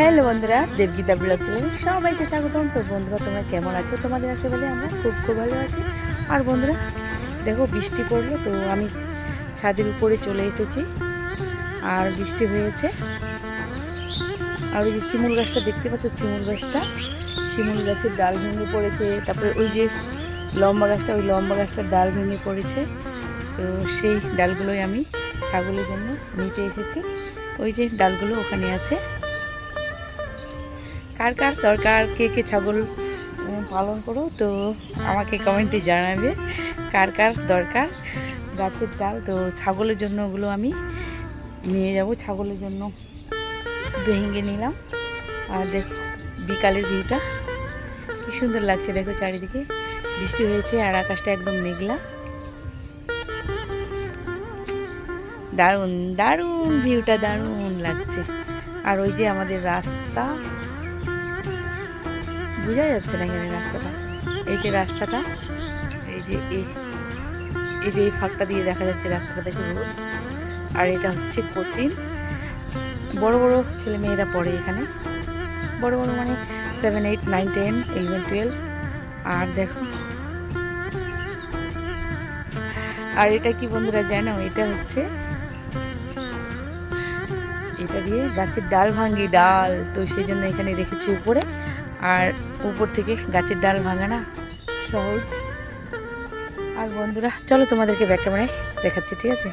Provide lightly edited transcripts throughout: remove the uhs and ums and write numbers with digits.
Hello বন্ধুরা, দেবগীতা blog চ্যানেলে সবাইকে স্বাগতম। তো বন্ধুরা, তোমরা কেমন আছো? তোমাদের আশেপাশে আমরা খুব ভালো আছি। আর বন্ধুরা দেখো, বৃষ্টি পড়লো, তো আমি ছাদের উপরে চলে এসেছি আর বৃষ্টি হয়েছে। আর ওই যে শিমুল গাছটা দেখতে পাচ্ছ, শিমুল গাছের ডাল ভেঙে পড়েছে। তারপরে ওই যে লম্বা গাছটা, ওই লম্বা গাছটার ডাল ভেঙে পড়েছে। তো সেই ডালগুলোই আমি ছাগলের জন্য নিতে এসেছি। ওই যে ডালগুলো ওখানে আছে। কার কার দরকার, কে কে ছাগল পালন করো, তো আমাকে কমেন্টে জানাবে কার কার দরকার গাছের ডাল। তো ছাগলের জন্য ওগুলো আমি নিয়ে যাব, ছাগলের জন্য ভেঙে নিলাম। আর দেখো বিকালের ভিউটা কি সুন্দর লাগছে। দেখো চারিদিকে বৃষ্টি হয়েছে আর আকাশটা একদম মেঘলা। দারুণ দারুণ ভিউটা, দারুণ লাগছে। আর ওই যে আমাদের রাস্তা, বোঝা যাচ্ছে না এখানে রাস্তাটা, এই যে রাস্তাটা, এই যে এই ফাঁকটা দিয়ে দেখা যাচ্ছে রাস্তাটা, দেখে রোড। আর এটা হচ্ছে কোচিং, বড় বড় ছেলে মেয়েরা পড়ে এখানে, বড় বড় মানে 7, 8, 9, 10, 11, 12। আর দেখো, আর এটা কি বন্ধুরা জানো, এটা হচ্ছে, এটা দিয়ে গাছের ডাল ভাঙি, ডাল তো সেই জন্য এখানে রেখেছি উপরে। আর উপর থেকে গাছের ডাল ভাঙা না সহজ। আর বন্ধুরা চলো তোমাদেরকে ব্যাক ক্যামেরায় দেখাচ্ছি, ঠিক আছে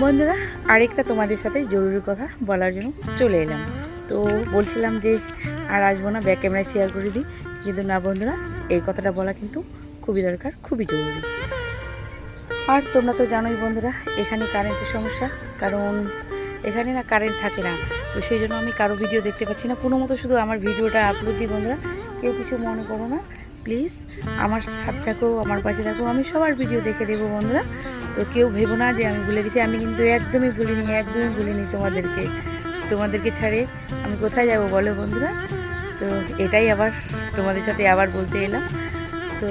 বন্ধুরা? আরেকটা তোমাদের সাথে জরুরি কথা বলার জন্য চলে এলাম। তো বলছিলাম যে আর আসবো না, ব্যাক ক্যামেরায় শেয়ার করে দিই, কিন্তু না বন্ধুরা, এই কথাটা বলা কিন্তু খুবই দরকার, খুবই জরুরি। আর তোমরা তো জানোই বন্ধুরা, এখানে কারেন্টের সমস্যা, কারণ এখানে না কারেন্ট থাকে না। তো সেই জন্য আমি কারো ভিডিও দেখতে পাচ্ছি না, কোনো মতো শুধু আমার ভিডিওটা আপলোড দিই। বন্ধুরা কেউ কিছু মনে করো না প্লিজ, আমার সাথে থাকো, আমার পাশে থাকো, আমি সবার ভিডিও দেখে দেবো বন্ধুরা। তো কেউ ভেবো না যে আমি ভুলে গেছি, আমি কিন্তু একদমই ভুলিনি তোমাদেরকে ছাড়ে আমি কোথায় যাব বলো বন্ধুরা? তো এটাই আবার তোমাদের সাথে আবার বলতে এলাম। তো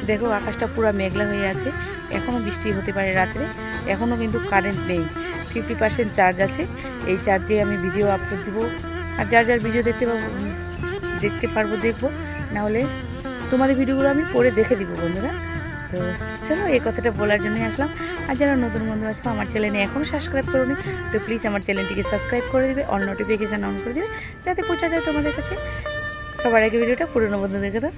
দেখো আকাশটা পুরো মেঘলা হয়ে আছে, এখনও বৃষ্টি হতে পারে রাত্রে, এখনও কিন্তু কারেন্ট নেই, 50% চার্জ আছে। এই চার্জে আমি ভিডিও আপলোড দেবো, আর যার ভিডিও দেখতে পারবো দেখবো, নাহলে তোমাদের ভিডিওগুলো আমি পরে দেখে দিব বন্ধুরা। তো চলো, এই কথাটা বলার জন্যই আসলাম। আর যারা নতুন বন্ধু আছো, আমার চ্যানেলে এখনও সাবস্ক্রাইব করোনি, তো প্লিজ আমার চ্যানেলটিকে সাবস্ক্রাইব করে দেবে, অল নোটিফিকেশান অন করে দেবে, যাতে পৌঁছা যায় তোমাদের কাছে সবার আগে ভিডিওটা। পুরনো বন্ধুদেরকে তো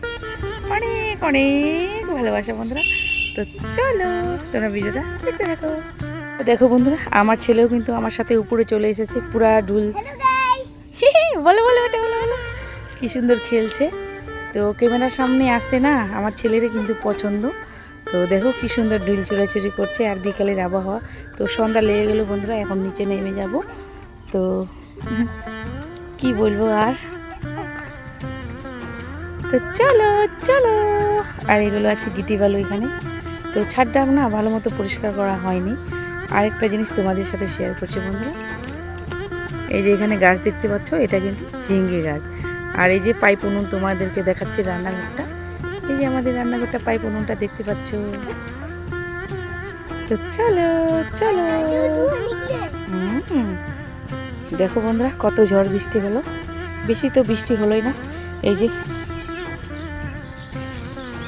অনেক অনেক ভালোবাসা বন্ধুরা। তো চলো তোমরা ভিডিওটা দেখতে থাকো। তো দেখো বন্ধুরা, আমার ছেলেও কিন্তু আমার সাথে উপরে চলে এসেছে, পুরা ঢুল বলো বলো এটা বলো বলো, কি সুন্দর খেলছে। তো ক্যামেরার সামনে আসতে না আমার ছেলেরই কিন্তু পছন্দ। তো দেখো কি সুন্দর ঢুল চুরাচুরি করছে। আর বিকালের আবহাওয়া, তো সন্ধ্যা লেগে গেল বন্ধুরা, এখন নিচে নেমে যাব। তো কি বলবো আর, তো চলো চলো। আর এগুলো আছে গিটি বালু এখানে। তো ছাদটা না ভালো মতো পরিষ্কার করা হয়নি। আরেকটা জিনিস তোমাদের সাথে শেয়ার করছি বন্ধুরা, এই যে এখানে গাছ দেখতে পাচ্ছ, এটা কিন্তু ঝিঙ্গে গাছ। আর এই যে পাইপ উনুন তোমাদেরকে দেখাচ্ছি, রান্নাঘরটা, এই যে আমাদের রান্নাঘরটা, পাইপ উনুনটা দেখতে পাচ্ছ। তো চলো চলো। দেখো বন্ধুরা কত ঝড় বৃষ্টি হলো, বেশি তো বৃষ্টি হলোই না। এই যে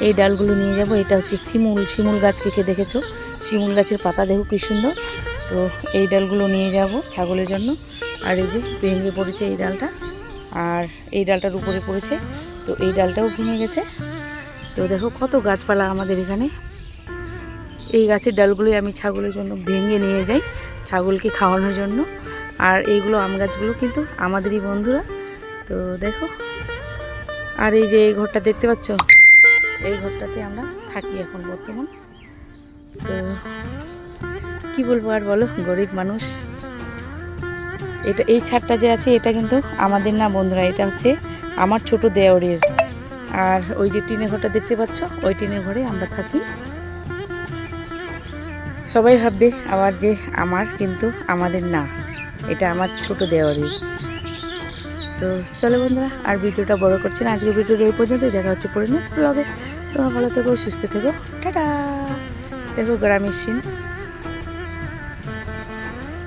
এই ডালগুলো নিয়ে যাব, এটা হচ্ছে শিমুল গাছ, কে দেখেছো? শিমুল গাছের পাতা দেখো কি সুন্দর। তো এই ডালগুলো নিয়ে যাব ছাগলের জন্য। আর এই যে ভেঙে পড়েছে এই ডালটা, আর এই ডালটার উপরে পড়েছে, তো এই ডালটাও ভেঙে গেছে। তো দেখো কত গাছপালা আমাদের এখানে, এই গাছের ডালগুলোই আমি ছাগলের জন্য ভেঙে নিয়ে যাই, ছাগলকে খাওয়ানোর জন্য। আর এইগুলো আম গাছগুলো কিন্তু আমাদেরই বন্ধুরা। তো দেখো, আর এই যে এই ঘরটা দেখতে পাচ্ছ, এই ঘরটাতে আমরা থাকি এখন বর্তমান। তো কি বলবো আর বলো, গরিব মানুষ। এটা এই ছাদটা যে আছে, এটা কিন্তু আমাদের না বন্ধুরা, এটা হচ্ছে আমার ছোট দেওরের। আর ওই যে টিনের ঘরটা দেখতে পাচ্ছ, ওই টিনের ঘরে আমরা থাকি। সবাই ভাববে আবার যে আমার, কিন্তু আমাদের না, এটা আমার ছোট দেওরের। তো চলো বন্ধুরা, আর ভিডিওটা বড় করছি না, আজকে ভিডিওটা এই পর্যন্ত। দেখা হচ্ছে পরে নেক্সট ব্লগে। তোমরা ভালো থেকো, সুস্থ থেকো, টাটা। দেখো গ্রামের সিন।